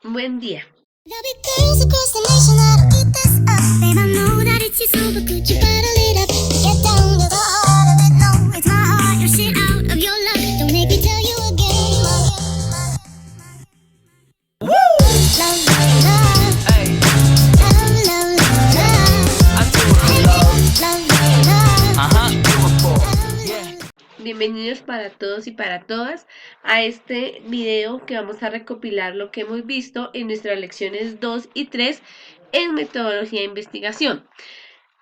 Buen día. There'll be girls across the nation that'll eat this up. Babe, I know that it's your soul, but could you bottle it up? Get down to the heart of it. No, it's my heart. You're shit out of your luck. Don't make me tell you again. Love, love, love. Hey, Love, love, love, love. I do it for love. Love, love, love. Do it for. Yeah. Bienvenidos para todos y para todas a este video que vamos a recopilar lo que hemos visto en nuestras lecciones 2 y 3 en metodología de investigación.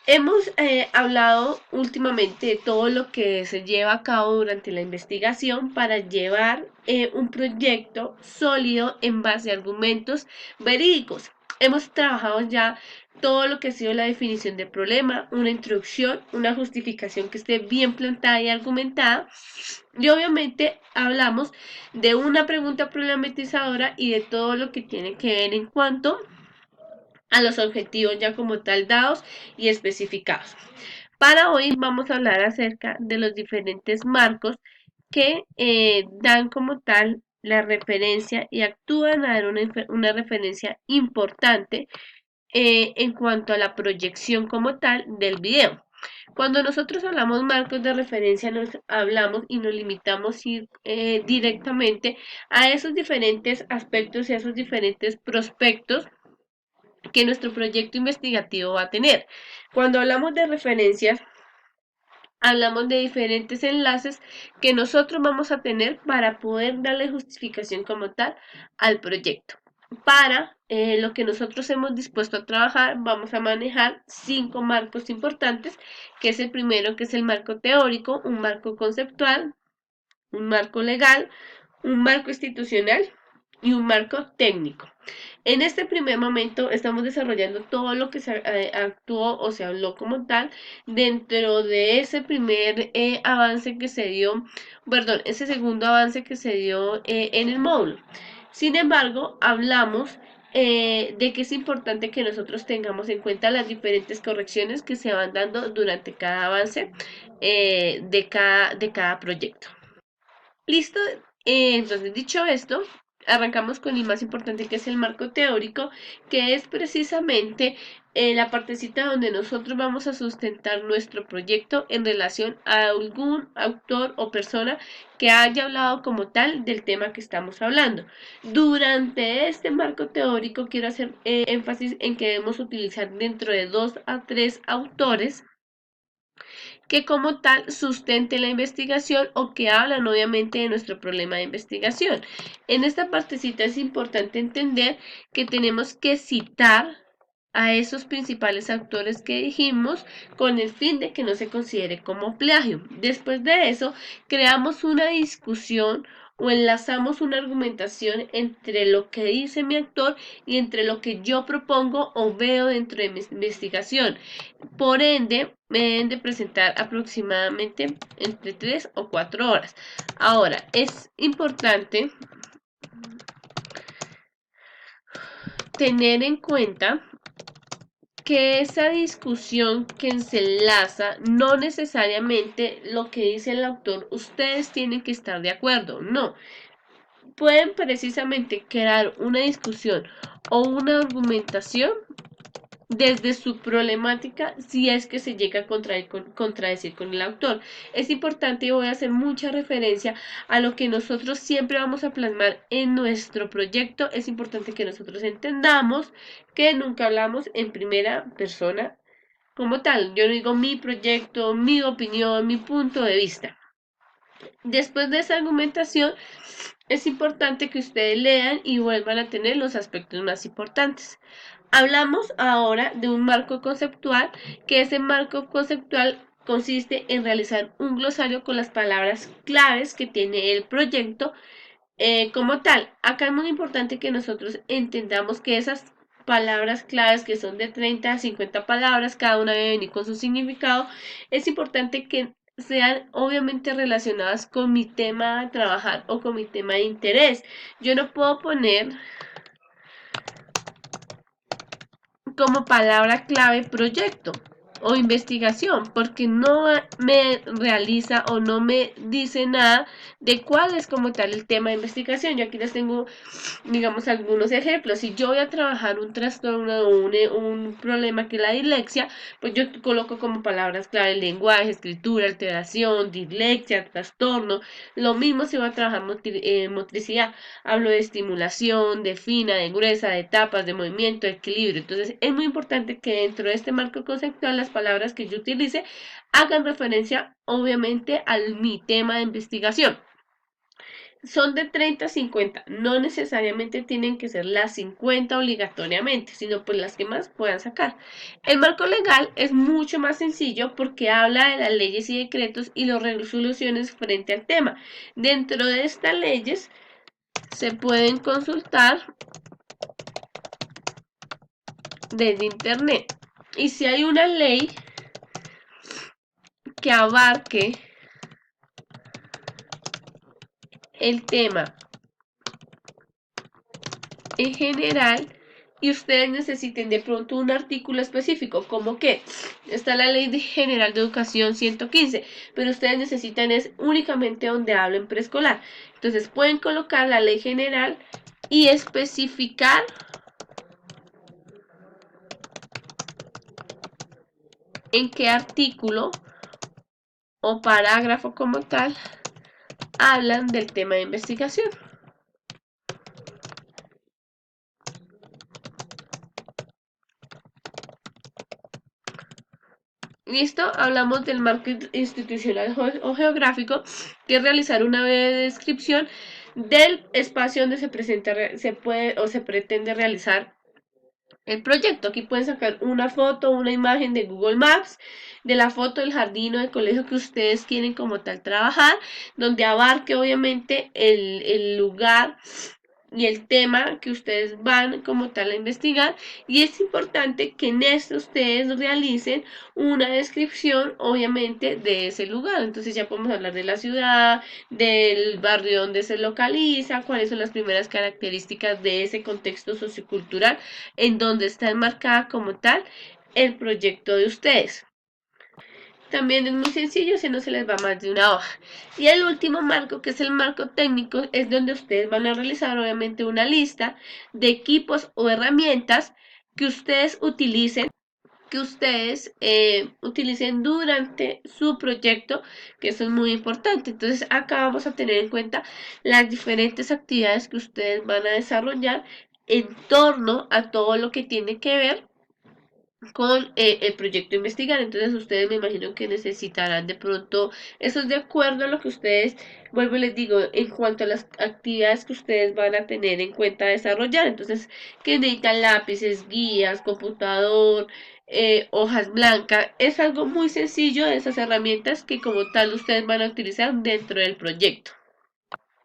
Hemos hablado últimamente de todo lo que se lleva a cabo durante la investigación para llevar un proyecto sólido en base a argumentos verídicos. Hemos trabajado ya todo lo que ha sido la definición del problema, una introducción, una justificación que esté bien plantada y argumentada. Y obviamente hablamos de una pregunta problematizadora y de todo lo que tiene que ver en cuanto a los objetivos ya como tal dados y especificados. Para hoy vamos a hablar acerca de los diferentes marcos que dan como tal la referencia y actúan a dar una referencia importante en cuanto a la proyección como tal del video. Cuando nosotros hablamos marcos de referencia, nos hablamos y nos limitamos ir, directamente a esos diferentes aspectos y a esos diferentes prospectos que nuestro proyecto investigativo va a tener. Cuando hablamos de referencias, hablamos de diferentes enlaces que nosotros vamos a tener para poder darle justificación como tal al proyecto. Para lo que nosotros hemos dispuesto a trabajar, vamos a manejar 5 marcos importantes, que es el primero, que es el marco teórico, un marco conceptual, un marco legal, un marco institucional y un marco técnico. En este primer momento estamos desarrollando todo lo que se actuó o se habló como tal dentro de ese primer avance que se dio, perdón, ese segundo avance que se dio en el módulo. Sin embargo, hablamos de que es importante que nosotros tengamos en cuenta las diferentes correcciones que se van dando durante cada avance de cada proyecto. Listo, entonces dicho esto, arrancamos con el más importante, que es el marco teórico, que es precisamente la partecita donde nosotros vamos a sustentar nuestro proyecto en relación a algún autor o persona que haya hablado como tal del tema que estamos hablando. Durante este marco teórico quiero hacer énfasis en que debemos utilizar dentro de 2 a 3 autores que como tal sustente la investigación o que hablan obviamente de nuestro problema de investigación. En esta partecita es importante entender que tenemos que citar a esos principales autores que dijimos con el fin de que no se considere como plagio. Después de eso, creamos una discusión o enlazamos una argumentación entre lo que dice mi autor y entre lo que yo propongo o veo dentro de mi investigación. Por ende, me deben de presentar aproximadamente entre 3 o 4 horas. Ahora, es importante tener en cuenta que esa discusión que se enlaza, no necesariamente lo que dice el autor, ustedes tienen que estar de acuerdo, no. Pueden precisamente crear una discusión o una argumentación desde su problemática si es que se llega a contradecir con el autor. Es importante y voy a hacer mucha referencia a lo que nosotros siempre vamos a plasmar en nuestro proyecto. Es importante que nosotros entendamos que nunca hablamos en primera persona como tal. Yo no digo mi proyecto, mi opinión, mi punto de vista. Después de esa argumentación, es importante que ustedes lean y vuelvan a tener los aspectos más importantes. Hablamos ahora de un marco conceptual, que ese marco conceptual consiste en realizar un glosario con las palabras claves que tiene el proyecto como tal. Acá es muy importante que nosotros entendamos que esas palabras claves, que son de 30 a 50 palabras, cada una debe venir con su significado, es importante que sean obviamente relacionadas con mi tema a trabajar o con mi tema de interés. Yo no puedo poner como palabra clave proyecto. o investigación, porque no me realiza o no me dice nada de cuál es como tal el tema de investigación. Yo aquí les tengo, digamos, algunos ejemplos. Si yo voy a trabajar un trastorno o un problema que es la dislexia, pues yo coloco como palabras clave lenguaje, escritura, alteración, dislexia, trastorno. Lo mismo si voy a trabajar motricidad. Hablo de estimulación, de fina, de gruesa, de etapas, de movimiento, de equilibrio. Entonces es muy importante que dentro de este marco conceptual las palabras que yo utilice hagan referencia obviamente a mi tema de investigación. Son de 30 a 50, no necesariamente tienen que ser las 50 obligatoriamente, sino pues las que más puedan sacar. El marco legal es mucho más sencillo porque habla de las leyes y decretos y las resoluciones frente al tema. Dentro de estas leyes se pueden consultar desde internet. Y si hay una ley que abarque el tema en general y ustedes necesiten de pronto un artículo específico, como que está la Ley General de Educación 115, pero ustedes necesitan es únicamente donde hablen preescolar. Entonces pueden colocar la Ley General y especificar en qué artículo o parágrafo como tal hablan del tema de investigación. Listo, hablamos del marco institucional o geográfico, que es realizar una breve descripción del espacio donde se presenta, se puede o se pretende realizar el proyecto. Aquí pueden sacar una foto, una imagen de Google Maps, de la foto del jardín o del colegio que ustedes quieren como tal trabajar, donde abarque obviamente el lugar y el tema que ustedes van como tal a investigar, y es importante que en esto ustedes realicen una descripción obviamente de ese lugar. Entonces ya podemos hablar de la ciudad, del barrio donde se localiza, cuáles son las primeras características de ese contexto sociocultural en donde está enmarcada como tal el proyecto de ustedes. También es muy sencillo, si no se les va más de una hoja. Y el último marco, que es el marco técnico, es donde ustedes van a realizar obviamente una lista de equipos o herramientas que ustedes utilicen durante su proyecto, que eso es muy importante. Entonces acá vamos a tener en cuenta las diferentes actividades que ustedes van a desarrollar en torno a todo lo que tiene que ver con el proyecto investigar. Entonces ustedes me imagino que necesitarán de pronto, eso es de acuerdo a lo que ustedes, vuelvo y les digo, en cuanto a las actividades que ustedes van a tener en cuenta desarrollar. Entonces, que necesitan lápices, guías, computador, hojas blancas. Es algo muy sencillo de esas herramientas que como tal ustedes van a utilizar dentro del proyecto.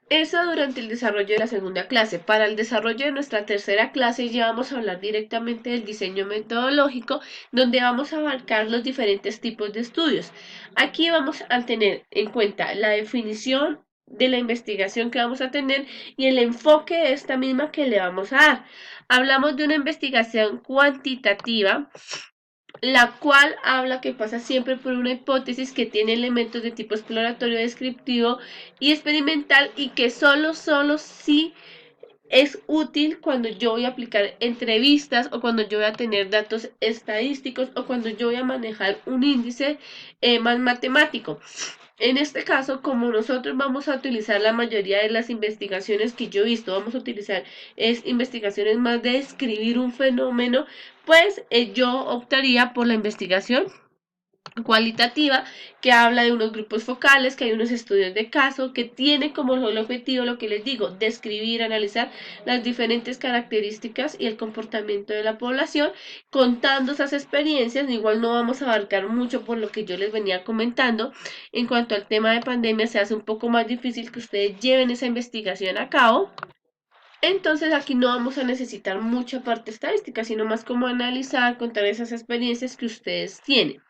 Eso durante el desarrollo de la segunda clase. Para el desarrollo de nuestra tercera clase ya vamos a hablar directamente del diseño metodológico, donde vamos a abarcar los diferentes tipos de estudios. Aquí vamos a tener en cuenta la definición de la investigación que vamos a tener y el enfoque de esta misma que le vamos a dar. Hablamos de una investigación cuantitativa, la cual habla que pasa siempre por una hipótesis que tiene elementos de tipo exploratorio, descriptivo y experimental, y que solo sí es útil cuando yo voy a aplicar entrevistas o cuando yo voy a tener datos estadísticos o cuando yo voy a manejar un índice más matemático. En este caso, como nosotros vamos a utilizar la mayoría de las investigaciones que yo he visto, vamos a utilizar investigaciones más de describir un fenómeno, pues yo optaría por la investigación cualitativa, que habla de unos grupos focales, que hay unos estudios de caso, que tiene como solo objetivo lo que les digo, describir, analizar las diferentes características y el comportamiento de la población, contando esas experiencias. Igual no vamos a abarcar mucho por lo que yo les venía comentando. En cuanto al tema de pandemia, se hace un poco más difícil que ustedes lleven esa investigación a cabo. Entonces aquí no vamos a necesitar mucha parte estadística, sino más como analizar, contar esas experiencias que ustedes tienen.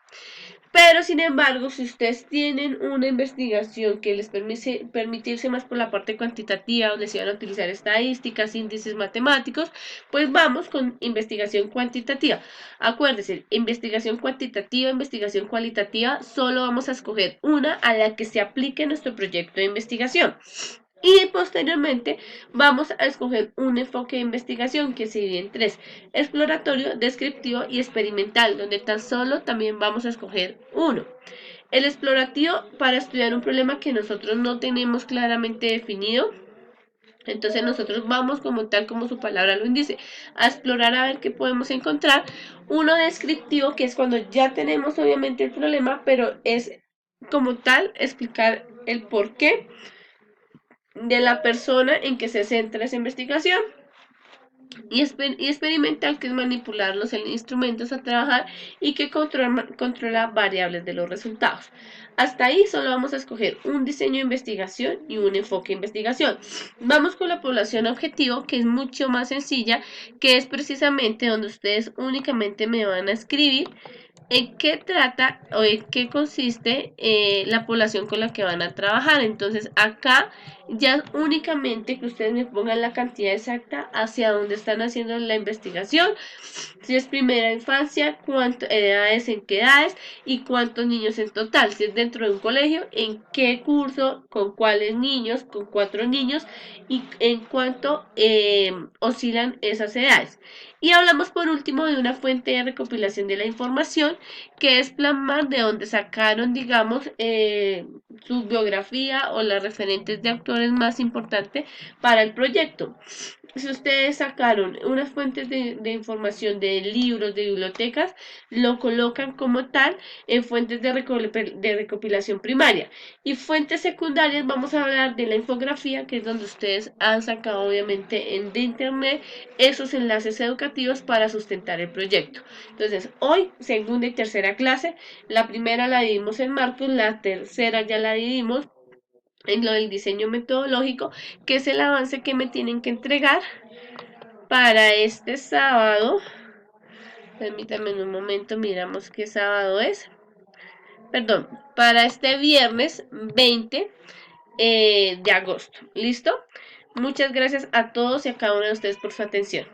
Pero sin embargo, si ustedes tienen una investigación que les permite irse más por la parte cuantitativa, donde se van a utilizar estadísticas, índices matemáticos, pues vamos con investigación cuantitativa. Acuérdense, investigación cuantitativa, investigación cualitativa, solo vamos a escoger una a la que se aplique nuestro proyecto de investigación. Y posteriormente vamos a escoger un enfoque de investigación que se divide en tres: exploratorio, descriptivo y experimental, donde tan solo también vamos a escoger uno. El explorativo, para estudiar un problema que nosotros no tenemos claramente definido. Entonces nosotros vamos, como tal como su palabra lo indica, a explorar a ver qué podemos encontrar. Uno descriptivo, que es cuando ya tenemos obviamente el problema, pero es como tal explicar el porqué de la persona en que se centra esa investigación. Y experimental, que es manipular los instrumentos a trabajar y que controla variables de los resultados. Hasta ahí solo vamos a escoger un diseño de investigación y un enfoque de investigación. Vamos con la población objetivo, que es mucho más sencilla, que es precisamente donde ustedes únicamente me van a escribir en qué trata o en qué consiste la población con la que van a trabajar. Entonces acá ya únicamente que ustedes me pongan la cantidad exacta hacia dónde están haciendo la investigación, si es primera infancia, cuántas edades, en qué edades y cuántos niños en total, si es dentro de un colegio, en qué curso, con cuáles niños, con 4 niños y en cuánto oscilan esas edades. Y hablamos por último de una fuente de recopilación de la información, que es plasmar de dónde sacaron, digamos, su biografía o las referentes de autores más importantes para el proyecto. Si ustedes sacaron unas fuentes de información de libros, de bibliotecas, lo colocan como tal en fuentes de recopilación primaria. Y fuentes secundarias, vamos a hablar de la infografía, que es donde ustedes han sacado obviamente de internet esos enlaces educativos para sustentar el proyecto. Entonces, hoy, segunda y tercera clase, la primera la dividimos en marcos, la tercera ya la dividimos en lo del diseño metodológico, que es el avance que me tienen que entregar para este sábado. Permítanme un momento, miramos qué sábado es. Perdón, para este viernes 20 de agosto. ¿Listo? Muchas gracias a todos y a cada uno de ustedes por su atención.